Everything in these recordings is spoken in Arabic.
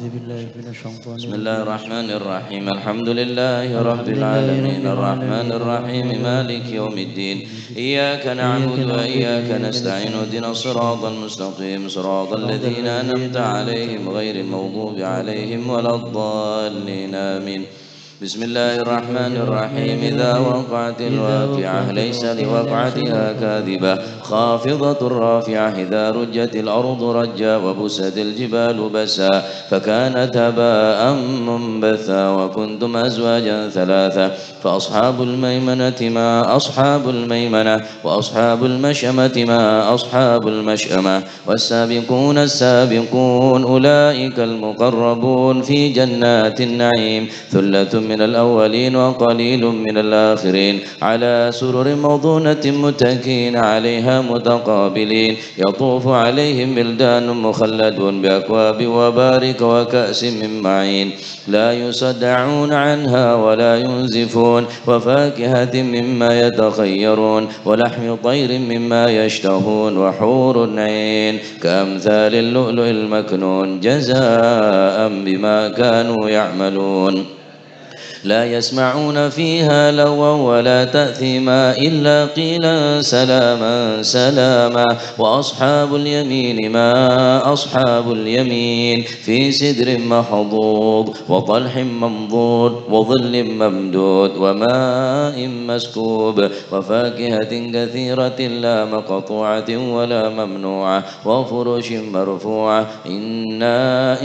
بسم الله الرحمن الرحيم الحمد لله رب العالمين الرحمن الرحيم مالك يوم الدين إياك نعبد وإياك نستعين اهدنا الصراط المستقيم صراط الذين أنعمت عليهم غير المغضوب عليهم ولا الضالين آمين بسم الله الرحمن الرحيم إذا وقعت الواقعة ليس لوقعتها كاذبة خافضة رافعة إذا رجت الأرض رجا وبست الجبال بسا فكانت هباء منبثا وكنتم أزواجا ثلاثة فأصحاب الميمنة ما أصحاب الميمنة وأصحاب المشأمة ما أصحاب المشأمة والسابقون السابقون أولئك المقربون في جنات النعيم ثلة من الأولين وقليل من الآخرين على سرر موضونة متكئين عليها متقابلين يطوف عليهم بلدان مخلدون بأكواب وبارك وكأس من معين لا يصدعون عنها ولا ينزفون وفاكهة مما يتخيرون ولحم طير مما يشتهون وحور عين كأمثال اللؤلؤ المكنون جزاء بما كانوا يعملون لا يسمعون فيها لغوا ولا تأثيما إلا قيلا سلاما سلاما وأصحاب اليمين ما أصحاب اليمين في سدر محضوض وطلح منضود وظل ممدود وماء مسكوب وفاكهة كثيرة لا مقطوعة ولا ممنوعة وفرش مرفوعة إنا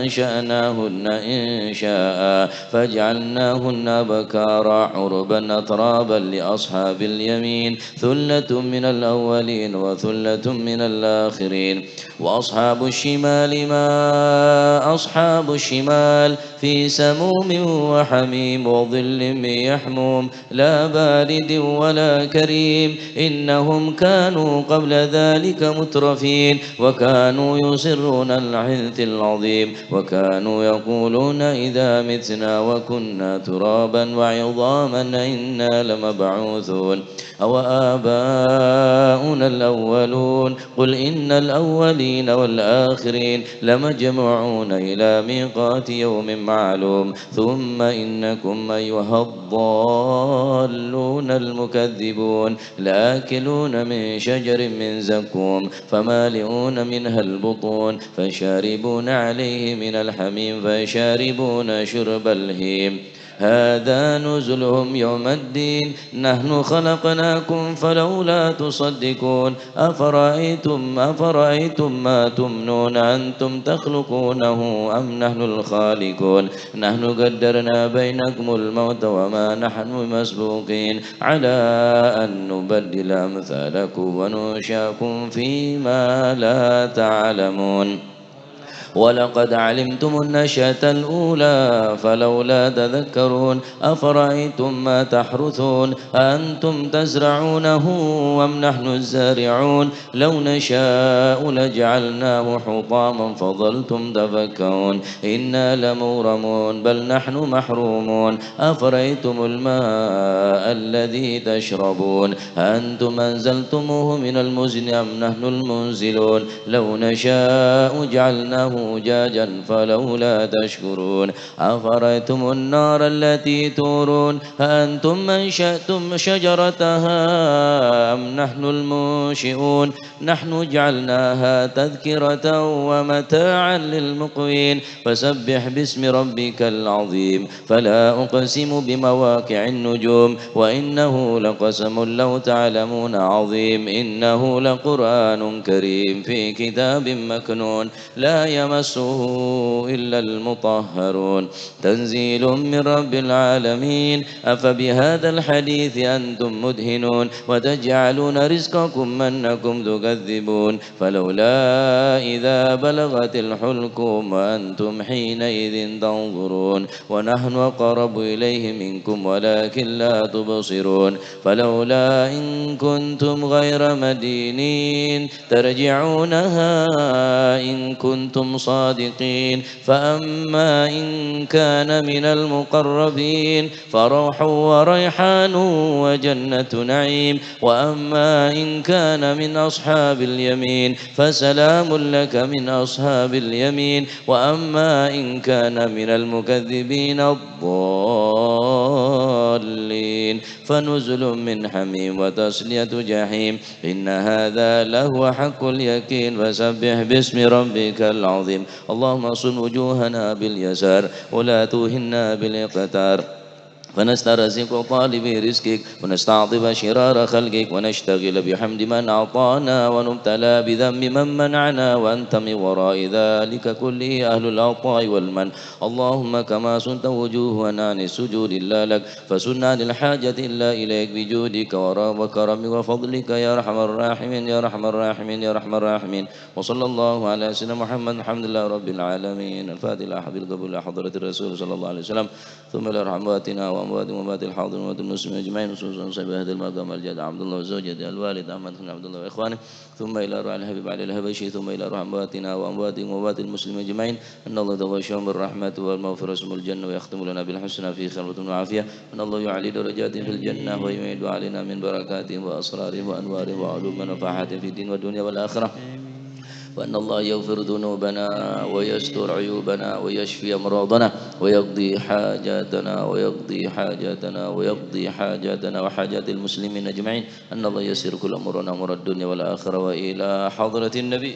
أنشأناهن إن شاء فجعلناهن بكارا عربا أترابا لأصحاب اليمين ثلة من الأولين وثلة من الآخرين وأصحاب الشمال ما أصحاب الشمال في سموم وحميم وظل من يحموم لا بارد ولا كريم إنهم كانوا قبل ذلك مترفين وكانوا يصرون الحنث العظيم وكانوا يقولون إذا متنا وكنا ترابا وعظاما إنا لمبعوثون أو آباؤنا الأولون قل إن الأولين والآخرين لمجموعون إلى ميقات يوم معلوم ثم إنكم أيها الضالون المكذبون لآكلون من شجر من زقوم فمالئون منها البطون فشاربون عليه من الحميم فشاربون شرب الهيم هذا نزلهم يوم الدين نحن خلقناكم فلولا تصدقون أفرأيتم ما تمنون أنتم تخلقونه أم نحن الخالقون نحن قدرنا بينكم الموت وما نحن مسبوقين على أن نبدل أمثالكم وننشأكم فيما لا تعلمون ولقد علمتم النشأة الأولى فلولا تذكرون أفرأيتم ما تحرثون أنتم تزرعونه أم نحن الزارعون لو نشاء لجعلناه حطاما فظلتم تفكرون إنا لمغرمون بل نحن محرومون أفرأيتم الماء الذي تشربون أنتم أنزلتموه من المزن أم نحن المنزلون لو نشاء جعلناه أجاجا فلولا تشكرون أفرأيتم النار التي تورون أأنتم أنشأتم شجرتها أم نحن المنشئون نحن جعلناها تذكرة ومتاعا للمقوين فسبح باسم ربك العظيم فلا أقسم بمواقع النجوم وإنه لقسم لو تعلمون عظيم إنه لقرآن كريم في كتاب مكنون لا يمسه إلا المطهرون تنزيل من رب العالمين أفبهذا الحديث أنتم مدهنون وتجعلون رزقكم منكم تكذبون فلولا إذا بلغت الحلقوم وأنتم حينئذ تنظرون ونحن أقرب إليه منكم ولكن لا تبصرون فلولا إن كنتم غير مدينين ترجعونها إن كنتم صادقين فأما إن كان من المقربين فروح وريحان وجنة نعيم وأما إن كان من أصحاب اليمين فسلام لك من أصحاب اليمين وأما إن كان من المكذبين الضالين فنزل من حميم وتصلية جحيم إن هذا لهو حق اليقين فسبح باسم ربك العظيم اللهم صن وجوهنا باليسار ولا توهنا بالاقتار فنسترزق طالبي رزقك ونستعطف شرار خلقك ونشتغل بحمد من أعطانا ونبتلى بذنب من منعنا وأنت من وراء ذلك كله أهل العطاء والمن اللهم كما سنت وجوهنا عن السجود إلا لك فسنا للحاجة إلا إليك بجودك وكرمك وفضلك يا أرحم الراحمين يا أرحم الراحمين يا أرحم الراحمين وصلى الله على سيدنا محمد الحمد لله رب العالمين الفاتحة حبيب قبول حضرة الرسول صلى الله عليه وسلم ثم إلى رحماتنا وأموات ومات الحاضر ومات المسلمين أجمعين خصوصا صاحب هذا المقام الجاد عبد الله وزوجته الوالد أحمد بن عبد الله وإخوانه ثم إلى روح الحبيب علي الهبشي ثم إلى رحماتنا وأموات ومات المسلمين أجمعين أن الله توشاهم بالرحمة والمغفرة اسم الجنة ويختم لنا بالحسنى في خير وعافية أن الله يعلي درجات في الجنة ويميد علينا من بركاته وأسراره وأنواره وعلوم ونفحات في الدين والدنيا والآخرة وأن الله يغفر ذنوبنا ويستر عيوبنا ويشفي أمراضنا ويقضي حاجاتنا ويقضي حاجاتنا وحاجات المسلمين أجمعين أن الله يسر كل أمورنا أمور الدنيا والآخرة وإلى حضرة النبي